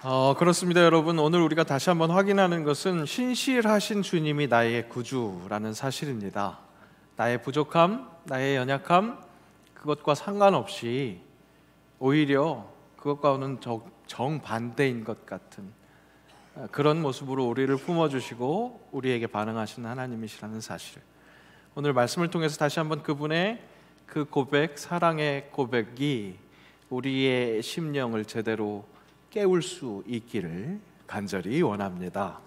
그렇습니다, 여러분. 오늘 우리가 다시 한번 확인하는 것은 신실하신 주님이 나의 구주라는 사실입니다. 나의 부족함, 나의 연약함, 그것과 상관없이 오히려 그것과는 정반대인 것 같은 그런 모습으로 우리를 품어주시고 우리에게 반응하시는 하나님이시라는 사실, 오늘 말씀을 통해서 다시 한번 그분의 그 고백, 사랑의 고백이 우리의 심령을 제대로 깨울 수 있기를 간절히 원합니다.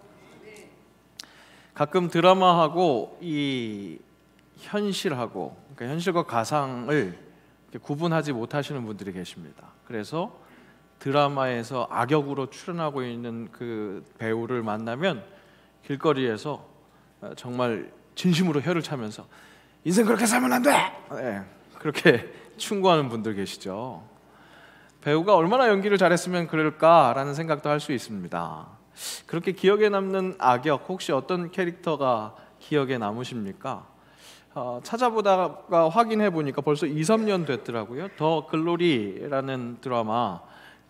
가끔 드라마하고 이 현실하고, 그러니까 현실과 가상을 구분하지 못하시는 분들이 계십니다. 그래서 드라마에서 악역으로 출연하고 있는 그 배우를 만나면 길거리에서 정말 진심으로 혀를 차면서 인생 그렇게 살면 안 돼! 그렇게 충고하는 분들 계시죠. 배우가 얼마나 연기를 잘했으면 그럴까라는 생각도 할 수 있습니다. 그렇게 기억에 남는 악역, 혹시 어떤 캐릭터가 기억에 남으십니까? 찾아보다가 확인해 보니까 벌써 2-3년 됐더라고요. 더 글로리라는 드라마,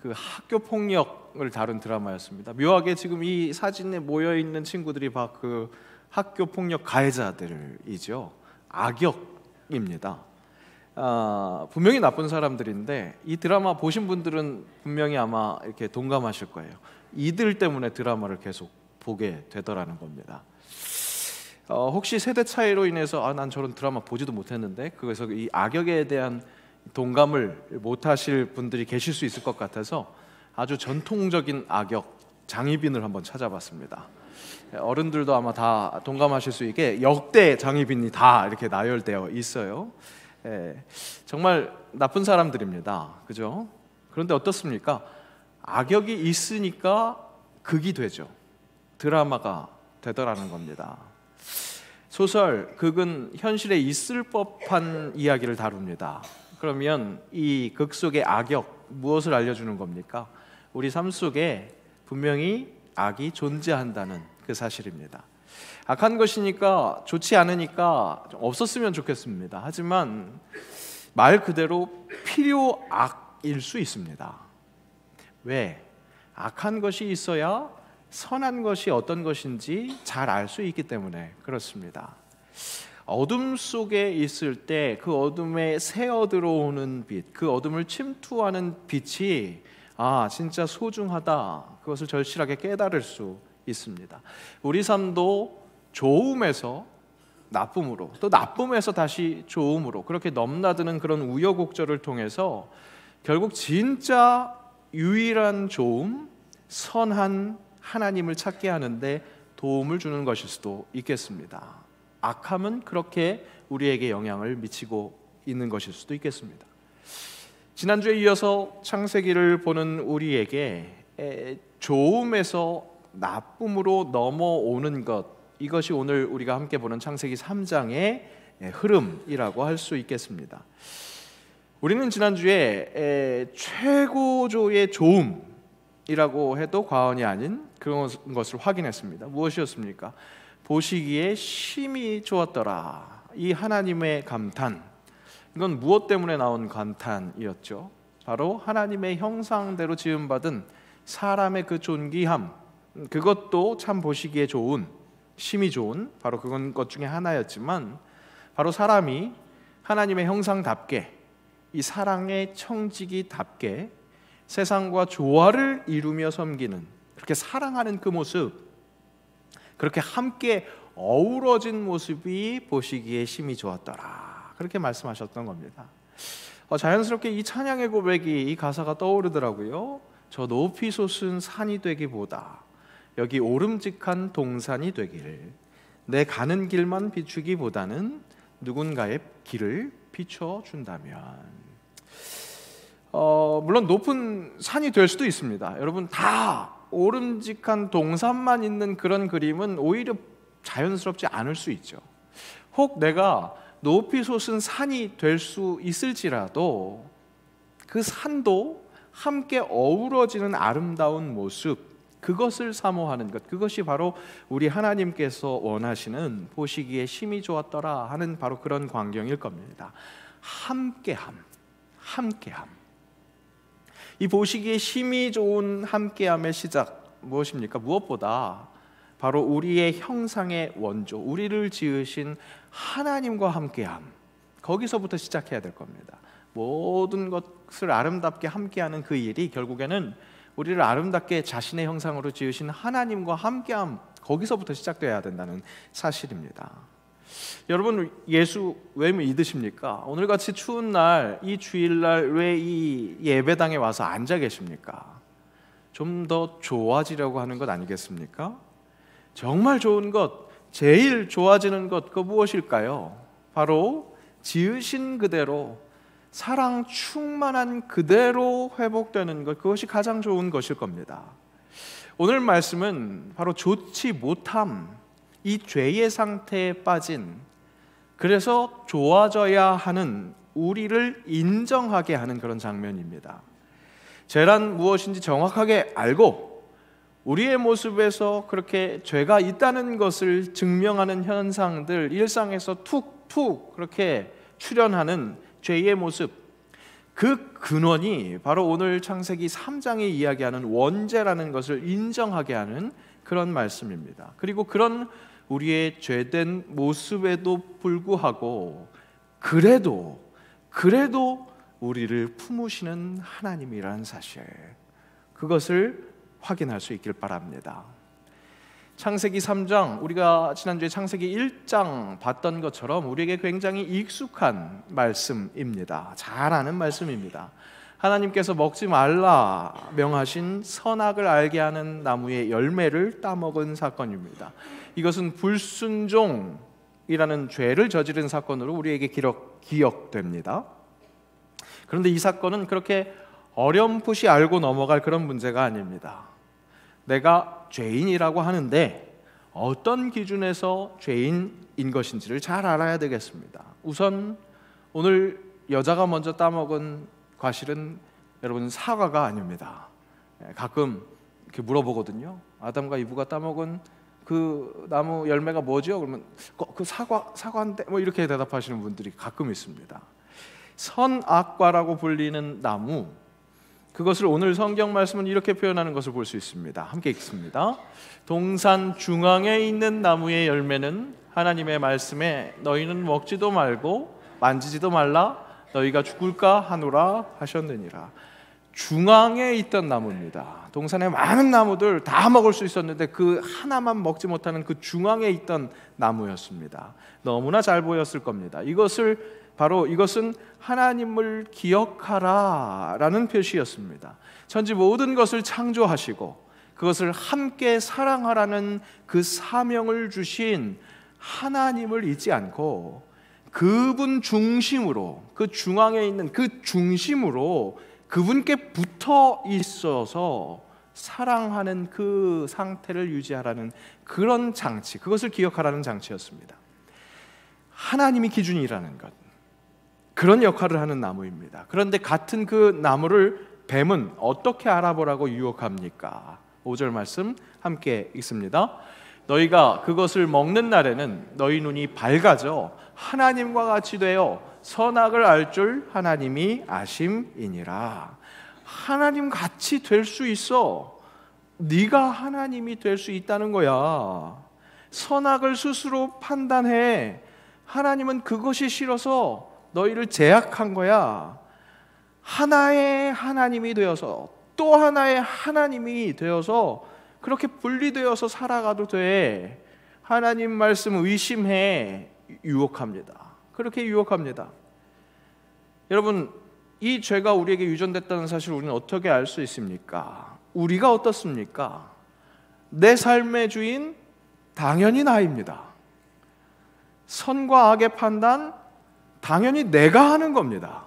그 학교 폭력을 다룬 드라마였습니다. 묘하게 지금 이 사진에 모여 있는 친구들이 막 그 학교 폭력 가해자들이죠. 악역입니다. 분명히 나쁜 사람들인데 이 드라마 보신 분들은 분명히 아마 이렇게 동감하실 거예요. 이들 때문에 드라마를 계속 보게 되더라는 겁니다. 혹시 세대 차이로 인해서 난 저런 드라마 보지도 못했는데, 그래서 이 악역에 대한 동감을 못하실 분들이 계실 수 있을 것 같아서 아주 전통적인 악역 장희빈을 한번 찾아봤습니다. 어른들도 아마 다 동감하실 수 있게 역대 장희빈이 다 이렇게 나열되어 있어요. 정말 나쁜 사람들입니다. 그죠? 그런데 어떻습니까? 악역이 있으니까 극이 되죠. 드라마가 되더라는 겁니다. 소설, 극은 현실에 있을 법한 이야기를 다룹니다. 그러면 이 극 속의 악역, 무엇을 알려주는 겁니까? 우리 삶 속에 분명히 악이 존재한다는 그 사실입니다. 악한 것이니까, 좋지 않으니까 없었으면 좋겠습니다. 하지만 말 그대로 필요악일 수 있습니다. 왜? 악한 것이 있어야 선한 것이 어떤 것인지 잘 알 수 있기 때문에 그렇습니다. 어둠 속에 있을 때 그 어둠에 새어 들어오는 빛, 그 어둠을 침투하는 빛이 진짜 소중하다, 그것을 절실하게 깨달을 수 있습니다. 우리 삶도 좋음에서 나쁨으로, 또 나쁨에서 다시 좋음으로 그렇게 넘나드는 그런 우여곡절을 통해서 결국 진짜 유일한 좋음, 선한 하나님을 찾게 하는데 도움을 주는 것일 수도 있겠습니다. 악함은 그렇게 우리에게 영향을 미치고 있는 것일 수도 있겠습니다. 지난주에 이어서 창세기를 보는 우리에게 좋음에서 나쁨으로 넘어오는 것, 이것이 오늘 우리가 함께 보는 창세기 3장의 흐름이라고 할 수 있겠습니다. 우리는 지난주에 최고조의 좋음이라고 해도 과언이 아닌 그런 것을 확인했습니다. 무엇이었습니까? 보시기에 심히 좋았더라. 이 하나님의 감탄, 이건 무엇 때문에 나온 감탄이었죠? 바로 하나님의 형상대로 지음받은 사람의 그 존귀함, 그것도 참 보시기에 좋은, 심히 좋은 바로 그건 것 중에 하나였지만, 바로 사람이 하나님의 형상답게, 이 사랑의 청지기답게 세상과 조화를 이루며 섬기는, 그렇게 사랑하는 그 모습, 그렇게 함께 어우러진 모습이 보시기에 심히 좋았더라, 그렇게 말씀하셨던 겁니다. 자연스럽게 이 찬양의 고백이, 이 가사가 떠오르더라고요. 저 높이 솟은 산이 되기보다 여기 오름직한 동산이 되기를, 내 가는 길만 비추기보다는 누군가의 길을 비춰준다면. 물론 높은 산이 될 수도 있습니다. 여러분, 다 오름직한 동산만 있는 그런 그림은 오히려 자연스럽지 않을 수 있죠. 혹 내가 높이 솟은 산이 될 수 있을지라도 그 산도 함께 어우러지는 아름다운 모습, 그것을 사모하는 것, 그것이 바로 우리 하나님께서 원하시는 보시기에 심히 좋았더라 하는 바로 그런 광경일 겁니다. 함께함, 함께함. 이 보시기에 힘이 좋은 함께함의 시작 무엇입니까? 무엇보다 바로 우리의 형상의 원조, 우리를 지으신 하나님과 함께함, 거기서부터 시작해야 될 겁니다. 모든 것을 아름답게 함께하는 그 일이 결국에는 우리를 아름답게 자신의 형상으로 지으신 하나님과 함께함, 거기서부터 시작돼야 된다는 사실입니다. 여러분, 예수 왜 믿으십니까? 오늘같이 추운 날, 이 주일날 왜 이 예배당에 와서 앉아 계십니까? 좀 더 좋아지려고 하는 것 아니겠습니까? 정말 좋은 것, 제일 좋아지는 것, 그 무엇일까요? 바로 지으신 그대로, 사랑 충만한 그대로 회복되는 것, 그것이 가장 좋은 것일 겁니다. 오늘 말씀은 바로 좋지 못함, 이 죄의 상태에 빠진, 그래서 좋아져야 하는 우리를 인정하게 하는 그런 장면입니다. 죄란 무엇인지 정확하게 알고 우리의 모습에서 그렇게 죄가 있다는 것을 증명하는 현상들, 일상에서 툭툭 그렇게 출현하는 죄의 모습, 그 근원이 바로 오늘 창세기 3장이 이야기하는 원죄라는 것을 인정하게 하는 그런 말씀입니다. 그리고 그런 우리의 죄된 모습에도 불구하고 그래도 우리를 품으시는 하나님이라는 사실, 그것을 확인할 수 있길 바랍니다. 창세기 3장, 우리가 지난주에 창세기 1장 봤던 것처럼 우리에게 굉장히 익숙한 말씀입니다. 잘 아는 말씀입니다. 하나님께서 먹지 말라 명하신 선악을 알게 하는 나무의 열매를 따먹은 사건입니다. 이것은 불순종이라는 죄를 저지른 사건으로 우리에게 기억됩니다. 그런데 이 사건은 그렇게 어렴풋이 알고 넘어갈 그런 문제가 아닙니다. 내가 죄인이라고 하는데 어떤 기준에서 죄인인 것인지를 잘 알아야 되겠습니다. 우선 오늘 여자가 먼저 따먹은 과실은 여러분 사과가 아닙니다. 가끔 이렇게 물어보거든요. 아담과 이브가 따먹은 그 나무 열매가 뭐죠? 그러면 그 사과인데 뭐 이렇게 대답하시는 분들이 가끔 있습니다. 선악과라고 불리는 나무, 그것을 오늘 성경 말씀은 이렇게 표현하는 것을 볼 수 있습니다. 함께 읽습니다. 동산 중앙에 있는 나무의 열매는 하나님의 말씀에 너희는 먹지도 말고 만지지도 말라 너희가 죽을까 하노라 하셨느니라. 중앙에 있던 나무입니다. 동산에 많은 나무들 다 먹을 수 있었는데 그 하나만 먹지 못하는 그 중앙에 있던 나무였습니다. 너무나 잘 보였을 겁니다. 이것은 하나님을 기억하라 라는 표시였습니다. 천지 모든 것을 창조하시고 그것을 함께 사랑하라는 그 사명을 주신 하나님을 잊지 않고 그분 중심으로, 그 중앙에 있는 그 중심으로 그분께 붙어 있어서 사랑하는 그 상태를 유지하라는 그런 장치, 그것을 기억하라는 장치였습니다. 하나님이 기준이라는 것, 그런 역할을 하는 나무입니다. 그런데 같은 그 나무를 뱀은 어떻게 알아보라고 유혹합니까? 5절 말씀 함께 읽습니다. 너희가 그것을 먹는 날에는 너희 눈이 밝아져 하나님과 같이 되어 선악을 알 줄 하나님이 아심이니라. 하나님 같이 될 수 있어. 네가 하나님이 될 수 있다는 거야. 선악을 스스로 판단해. 하나님은 그것이 싫어서 너희를 제약한 거야. 하나의 하나님이 되어서 또 하나의 하나님이 되어서 그렇게 분리되어서 살아가도 돼. 하나님 말씀 의심해. 유혹합니다. 그렇게 유혹합니다. 여러분, 이 죄가 우리에게 유전됐다는 사실을 우리는 어떻게 알 수 있습니까? 우리가 어떻습니까? 내 삶의 주인 당연히 나입니다. 선과 악의 판단 당연히 내가 하는 겁니다.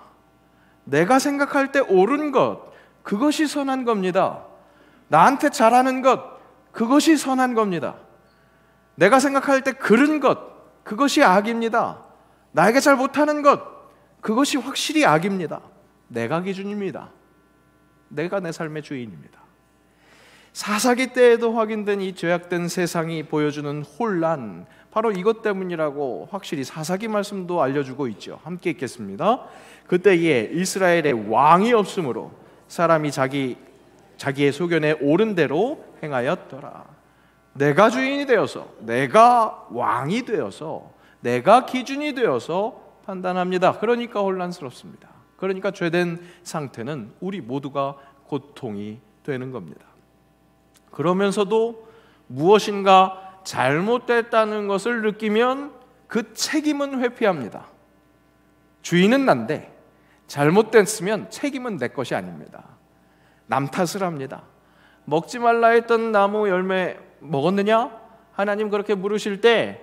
내가 생각할 때 옳은 것, 그것이 선한 겁니다. 나한테 잘하는 것, 그것이 선한 겁니다. 내가 생각할 때 그른 것, 그것이 악입니다. 나에게 잘 못하는 것, 그것이 확실히 악입니다. 내가 기준입니다. 내가 내 삶의 주인입니다. 사사기 때에도 확인된 이 죄악된 세상이 보여주는 혼란, 바로 이것 때문이라고 확실히 사사기 말씀도 알려주고 있죠. 함께 읽겠습니다. 그때에 이스라엘에 왕이 없으므로 사람이 자기의 소견에 옳은 대로 행하였더라. 내가 주인이 되어서, 내가 왕이 되어서, 내가 기준이 되어서 판단합니다. 그러니까 혼란스럽습니다. 그러니까 죄된 상태는 우리 모두가 고통이 되는 겁니다. 그러면서도 무엇인가 잘못됐다는 것을 느끼면 그 책임은 회피합니다. 주인은 난데 잘못됐으면 책임은 내 것이 아닙니다. 남 탓을 합니다. 먹지 말라 했던 나무 열매 먹었느냐? 하나님 그렇게 물으실 때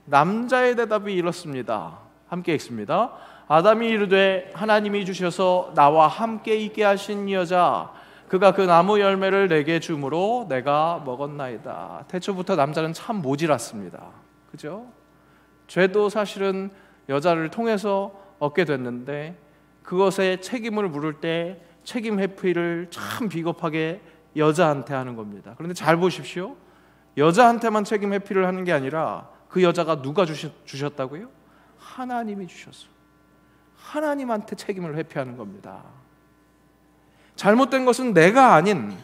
남자의 대답이 이렇습니다. 함께 읽습니다. 아담이 이르되 하나님이 주셔서 나와 함께 있게 하신 여자 그가 그 나무 열매를 내게 주므로 내가 먹었나이다. 태초부터 남자는 참 모질았습니다. 그죠? 죄도 사실은 여자를 통해서 얻게 됐는데 그것에 책임을 물을 때 책임 회피를 참 비겁하게 여자한테 하는 겁니다. 그런데 잘 보십시오. 여자한테만 책임 회피를 하는 게 아니라 그 여자가 누가 주셨다고요? 하나님이 주셨어요. 하나님한테 책임을 회피하는 겁니다. 잘못된 것은 내가 아닌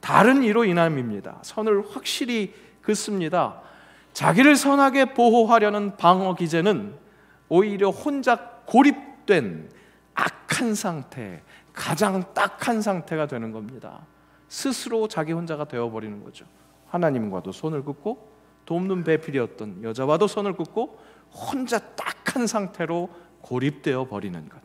다른 이로 인함입니다. 선을 확실히 긋습니다. 자기를 선하게 보호하려는 방어 기제는 오히려 혼자 고립된 악한 상태, 가장 딱한 상태가 되는 겁니다. 스스로 자기 혼자가 되어버리는 거죠. 하나님과도 손을 긋고 돕는 배필이었던 여자와도 손을 긋고 혼자 딱한 상태로 고립되어 버리는 것.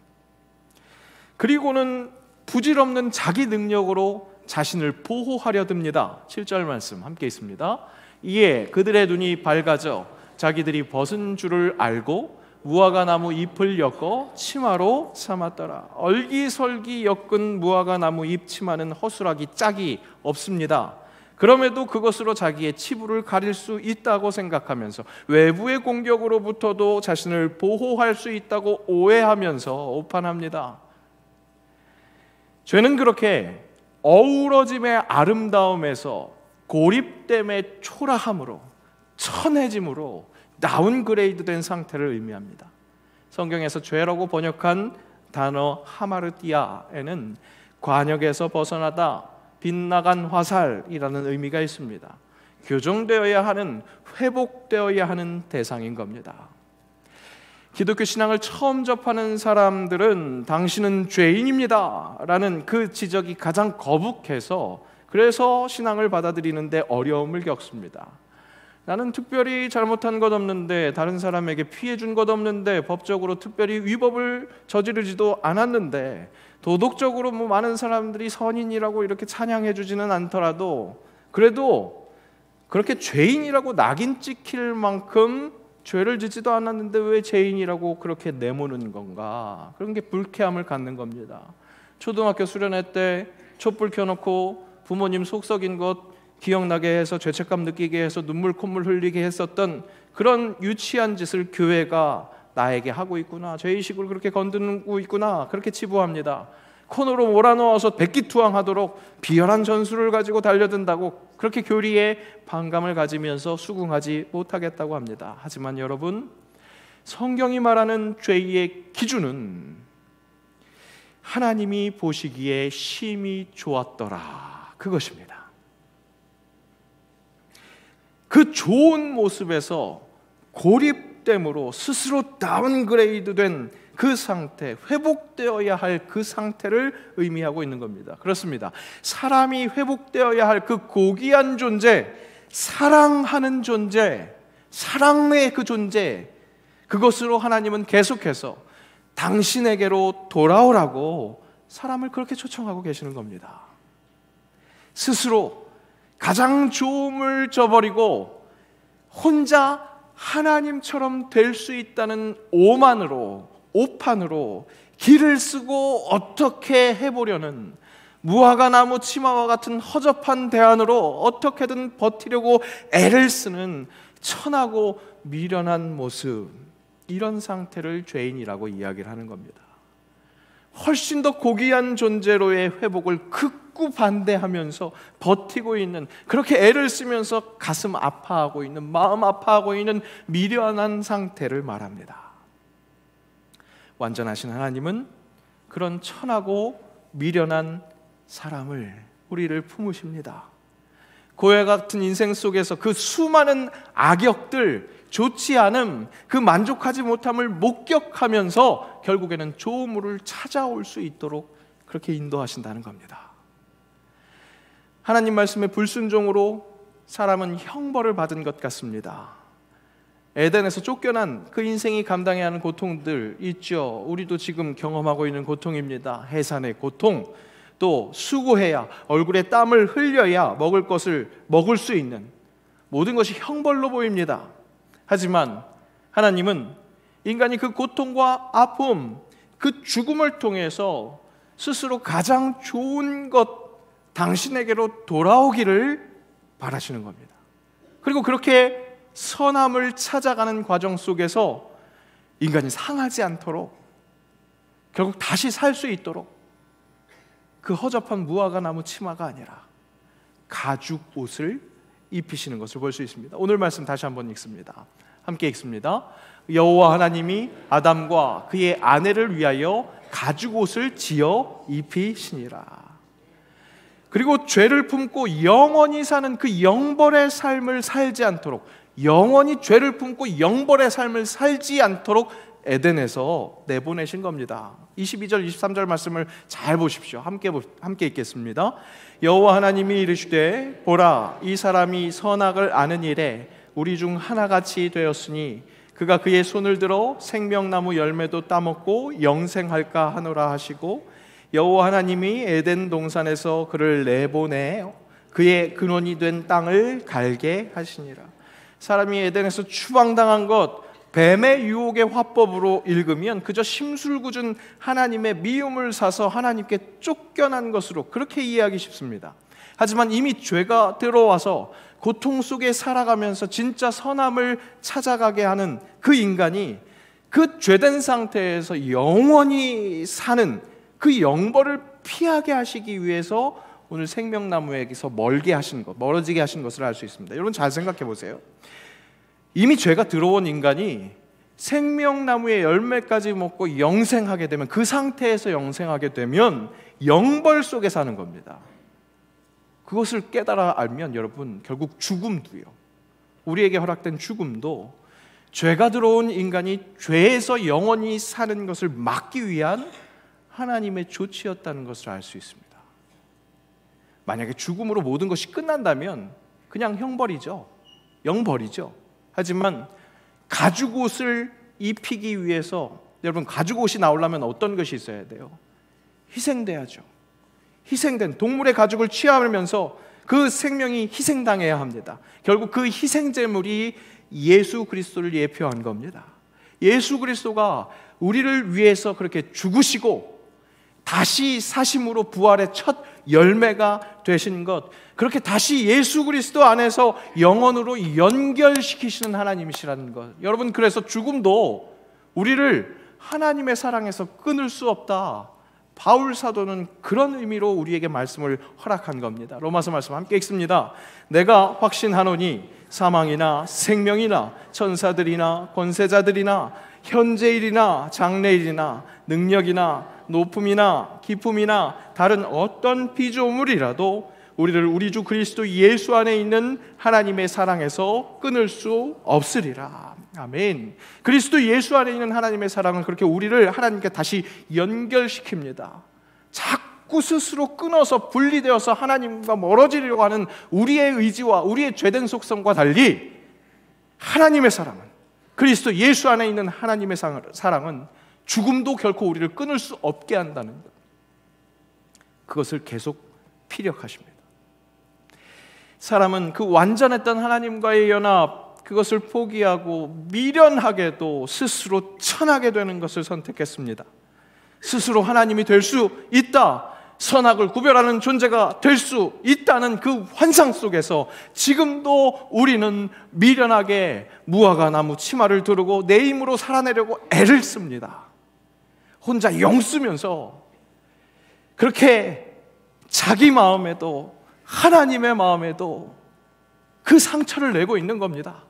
그리고는 부질없는 자기 능력으로 자신을 보호하려 듭니다. 7절 말씀 함께 있습니다. 이에 그들의 눈이 밝아져 자기들이 벗은 줄을 알고 무화과 나무 잎을 엮어 치마로 삼았더라. 얼기설기 엮은 무화과 나무 잎 치마는 허술하기 짝이 없습니다. 그럼에도 그것으로 자기의 치부를 가릴 수 있다고 생각하면서 외부의 공격으로부터도 자신을 보호할 수 있다고 오해하면서 오판합니다. 죄는 그렇게 어우러짐의 아름다움에서 고립됨의 초라함으로 천해짐으로 다운그레이드된 상태를 의미합니다. 성경에서 죄라고 번역한 단어 하마르티아에는 관역에서 벗어나다, 빗나간 화살이라는 의미가 있습니다. 교정되어야 하는, 회복되어야 하는 대상인 겁니다. 기독교 신앙을 처음 접하는 사람들은 당신은 죄인입니다 라는 그 지적이 가장 거북해서 그래서 신앙을 받아들이는데 어려움을 겪습니다. 나는 특별히 잘못한 것 없는데, 다른 사람에게 피해 준 것 없는데, 법적으로 특별히 위법을 저지르지도 않았는데, 도덕적으로 많은 사람들이 선인이라고 이렇게 찬양해 주지는 않더라도 그래도 그렇게 죄인이라고 낙인 찍힐 만큼 죄를 짓지도 않았는데 왜 죄인이라고 그렇게 내모는 건가? 그런 게 불쾌함을 갖는 겁니다. 초등학교 수련회 때 촛불 켜놓고 부모님 속 썩인 것 기억나게 해서 죄책감 느끼게 해서 눈물 콧물 흘리게 했었던 그런 유치한 짓을 교회가 나에게 하고 있구나, 죄의식을 그렇게 건드리고 있구나, 그렇게 치부합니다. 코너로 몰아넣어서 백기투항하도록 비열한 전술을 가지고 달려든다고 그렇게 교리에 반감을 가지면서 수긍하지 못하겠다고 합니다. 하지만 여러분, 성경이 말하는 죄의 기준은 하나님이 보시기에 심히 좋았더라, 그것입니다. 그 좋은 모습에서 고립됨으로 스스로 다운그레이드된 그 상태, 회복되어야 할 그 상태를 의미하고 있는 겁니다. 그렇습니다. 사람이 회복되어야 할 그 고귀한 존재, 사랑하는 존재, 사랑의 그 존재, 그것으로 하나님은 계속해서 당신에게로 돌아오라고 사람을 그렇게 초청하고 계시는 겁니다. 스스로 가장 좋음을 저버리고 혼자 하나님처럼 될 수 있다는 오판으로 길을 쓰고 어떻게 해보려는, 무화과 나무 치마와 같은 허접한 대안으로 어떻게든 버티려고 애를 쓰는 천하고 미련한 모습, 이런 상태를 죄인이라고 이야기를 하는 겁니다. 훨씬 더 고귀한 존재로의 회복을 극구 반대하면서 버티고 있는, 그렇게 애를 쓰면서 가슴 아파하고 있는, 마음 아파하고 있는 미련한 상태를 말합니다. 완전하신 하나님은 그런 천하고 미련한 사람을, 우리를 품으십니다. 고해 같은 인생 속에서 그 수많은 악역들, 좋지 않음, 그 만족하지 못함을 목격하면서 결국에는 좋음을 찾아올 수 있도록 그렇게 인도하신다는 겁니다. 하나님 말씀의 불순종으로 사람은 형벌을 받은 것 같습니다. 에덴에서 쫓겨난 그 인생이 감당해야 하는 고통들 있죠. 우리도 지금 경험하고 있는 고통입니다. 해산의 고통, 또 수고해야, 얼굴에 땀을 흘려야 먹을 것을 먹을 수 있는 모든 것이 형벌로 보입니다. 하지만 하나님은 인간이 그 고통과 아픔, 그 죽음을 통해서 스스로 가장 좋은 것, 당신에게로 돌아오기를 바라시는 겁니다. 그리고 그렇게 선함을 찾아가는 과정 속에서 인간이 상하지 않도록, 결국 다시 살 수 있도록 그 허접한 무화과 나무 치마가 아니라 가죽 옷을 입히시는 것을 볼 수 있습니다. 오늘 말씀 다시 한번 읽습니다. 함께 읽습니다. 여호와 하나님이 아담과 그의 아내를 위하여 가죽 옷을 지어 입히시니라. 그리고 죄를 품고 영원히 사는 그 영벌의 삶을 살지 않도록, 영원히 죄를 품고 영벌의 삶을 살지 않도록 에덴에서 내보내신 겁니다. 22절 23절 말씀을 잘 보십시오. 함께 읽겠습니다. 여호와 하나님이 이르시되 보라, 이 사람이 선악을 아는 일에 우리 중 하나같이 되었으니 그가 그의 손을 들어 생명나무 열매도 따먹고 영생할까 하노라 하시고, 여호와 하나님이 에덴 동산에서 그를 내보내 그의 근원이 된 땅을 갈게 하시니라. 사람이 에덴에서 추방당한 것, 뱀의 유혹의 화법으로 읽으면 그저 심술궂은 하나님의 미움을 사서 하나님께 쫓겨난 것으로 그렇게 이해하기 쉽습니다. 하지만 이미 죄가 들어와서 고통 속에 살아가면서 진짜 선함을 찾아가게 하는 그 인간이 그 죄된 상태에서 영원히 사는 그 영벌을 피하게 하시기 위해서 오늘 생명나무에게서 멀게 하신 것, 멀어지게 하신 것을 알 수 있습니다. 여러분 잘 생각해 보세요. 이미 죄가 들어온 인간이 생명나무의 열매까지 먹고 영생하게 되면, 그 상태에서 영생하게 되면 영벌 속에 사는 겁니다. 그것을 깨달아 알면 여러분, 결국 죽음도요, 우리에게 허락된 죽음도 죄가 들어온 인간이 죄에서 영원히 사는 것을 막기 위한 하나님의 조치였다는 것을 알 수 있습니다. 만약에 죽음으로 모든 것이 끝난다면 그냥 형벌이죠, 영벌이죠. 하지만 가죽옷을 입히기 위해서, 여러분 가죽옷이 나오려면 어떤 것이 있어야 돼요? 희생돼야죠. 희생된 동물의 가죽을 취하면서 그 생명이 희생당해야 합니다. 결국 그 희생제물이 예수 그리스도를 예표한 겁니다. 예수 그리스도가 우리를 위해서 그렇게 죽으시고 다시 사심으로 부활의 첫 열매가 되신 것, 그렇게 다시 예수 그리스도 안에서 영원으로 연결시키시는 하나님이시라는 것. 여러분, 그래서 죽음도 우리를 하나님의 사랑에서 끊을 수 없다, 바울 사도는 그런 의미로 우리에게 말씀을 허락한 겁니다. 로마서 말씀 함께 읽습니다. 내가 확신하노니 사망이나 생명이나 천사들이나 권세자들이나 현재일이나 장래일이나 능력이나 높음이나 깊음이나 다른 어떤 피조물이라도 우리를 우리 주 그리스도 예수 안에 있는 하나님의 사랑에서 끊을 수 없으리라. 아멘. 그리스도 예수 안에 있는 하나님의 사랑은 그렇게 우리를 하나님께 다시 연결시킵니다. 자꾸 스스로 끊어서 분리되어서 하나님과 멀어지려고 하는 우리의 의지와 우리의 죄된 속성과 달리, 하나님의 사랑은, 그리스도 예수 안에 있는 하나님의 사랑은 죽음도 결코 우리를 끊을 수 없게 한다는 것, 그것을 계속 피력하십니다. 사람은 그 완전했던 하나님과의 연합, 그것을 포기하고 미련하게도 스스로 천하게 되는 것을 선택했습니다. 스스로 하나님이 될 수 있다, 선악을 구별하는 존재가 될 수 있다는 그 환상 속에서 지금도 우리는 미련하게 무화과 나무 치마를 두르고 내 힘으로 살아내려고 애를 씁니다. 혼자 영 쓰면서 그렇게 자기 마음에도 하나님의 마음에도 그 상처를 내고 있는 겁니다.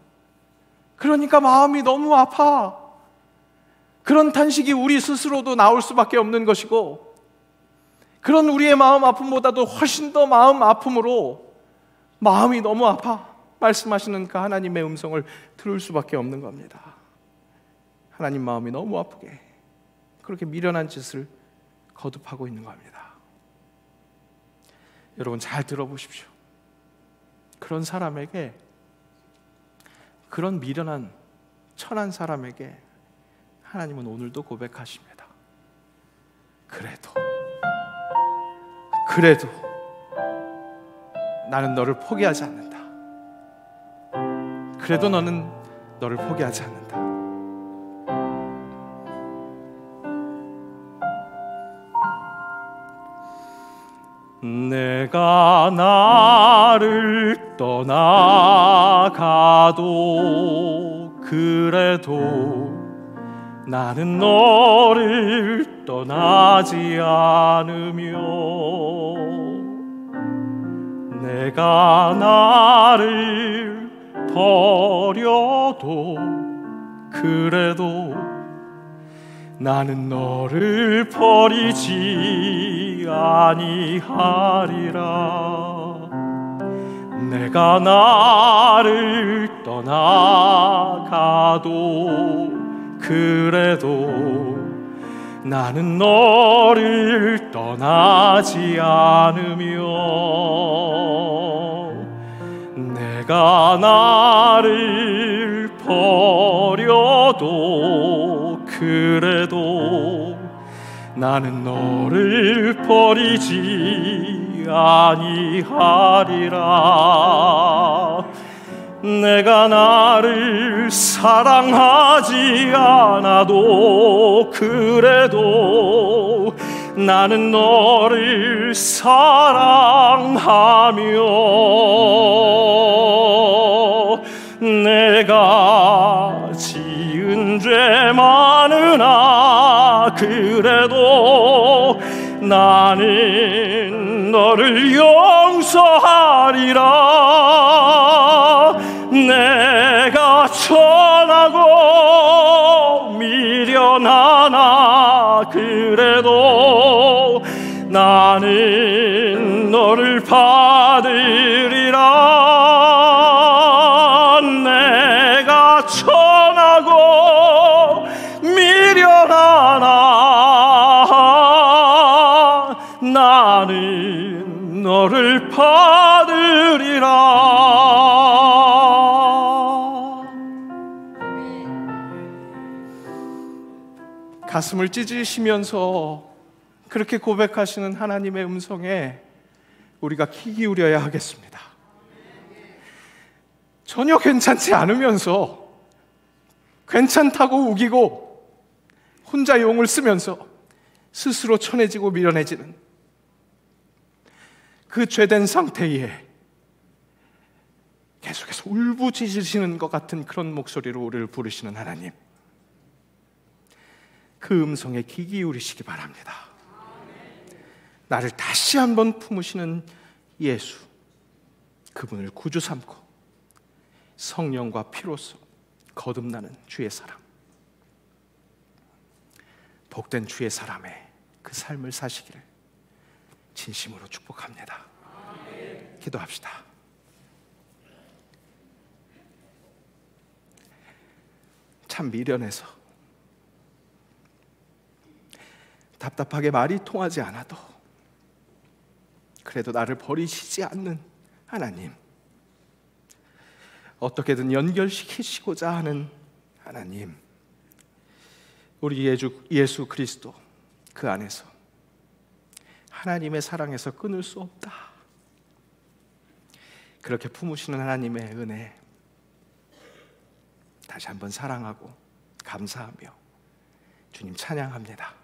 그러니까 마음이 너무 아파. 그런 탄식이 우리 스스로도 나올 수밖에 없는 것이고, 그런 우리의 마음 아픔보다도 훨씬 더 마음 아픔으로 마음이 너무 아파 말씀하시는 그 하나님의 음성을 들을 수밖에 없는 겁니다. 하나님 마음이 너무 아프게 그렇게 미련한 짓을 거듭하고 있는 겁니다. 여러분 잘 들어보십시오. 그런 사람에게, 그런 미련한 천한 사람에게 하나님은 오늘도 고백하십니다. 그래도 나는 너를 포기하지 않는다. 그래도 너는 너를 포기하지 않는다. 내가 나를 떠나가도 그래도 나는 너를 떠나지 않으며, 내가 나를 버려도 그래도 나는 너를 버리지 아니하리라. 내가 나를 떠나가도 그래도 나는 너를 떠나지 않으며, 내가 나를 버려도 그래도 나는 너를 버리지 아니하리라. 내가 나를 사랑하지 않아도 그래도 나는 너를 사랑하며, 내가 지은 죄 많으나 그래도 나는 너를 용서하리라. 내가 천하고 미련하나 그래도 나는 너를 받으리라. 내가 천하고 미련하나 나는 너를 받으리라. 가슴을 찢으시면서 그렇게 고백하시는 하나님의 음성에 우리가 귀 기울여야 하겠습니다. 전혀 괜찮지 않으면서 괜찮다고 우기고 혼자 용을 쓰면서 스스로 천해지고 미련해지는 그 죄된 상태에 계속해서 울부짖으시는 것 같은 그런 목소리로 우리를 부르시는 하나님, 그 음성에 귀 기울이시기 바랍니다. 나를 다시 한번 품으시는 예수, 그분을 구주 삼고 성령과 피로써 거듭나는 주의 사람, 복된 주의 사람의 그 삶을 사시기를 진심으로 축복합니다. 기도합시다. 참 미련해서 답답하게 말이 통하지 않아도 그래도 나를 버리시지 않는 하나님, 어떻게든 연결시키시고자 하는 하나님, 우리 예수 그리스도 그 안에서 하나님의 사랑에서 끊을 수 없다, 그렇게 품으시는 하나님의 은혜 다시 한번 사랑하고 감사하며 주님 찬양합니다.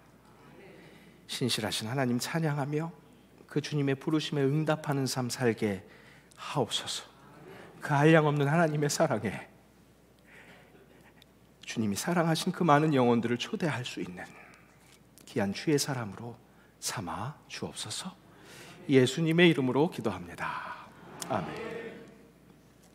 신실하신 하나님 찬양하며 그 주님의 부르심에 응답하는 삶 살게 하옵소서. 그 한량없는 하나님의 사랑에 주님이 사랑하신 그 많은 영혼들을 초대할 수 있는 귀한 주의 사람으로 삼아 주옵소서. 예수님의 이름으로 기도합니다. 아멘.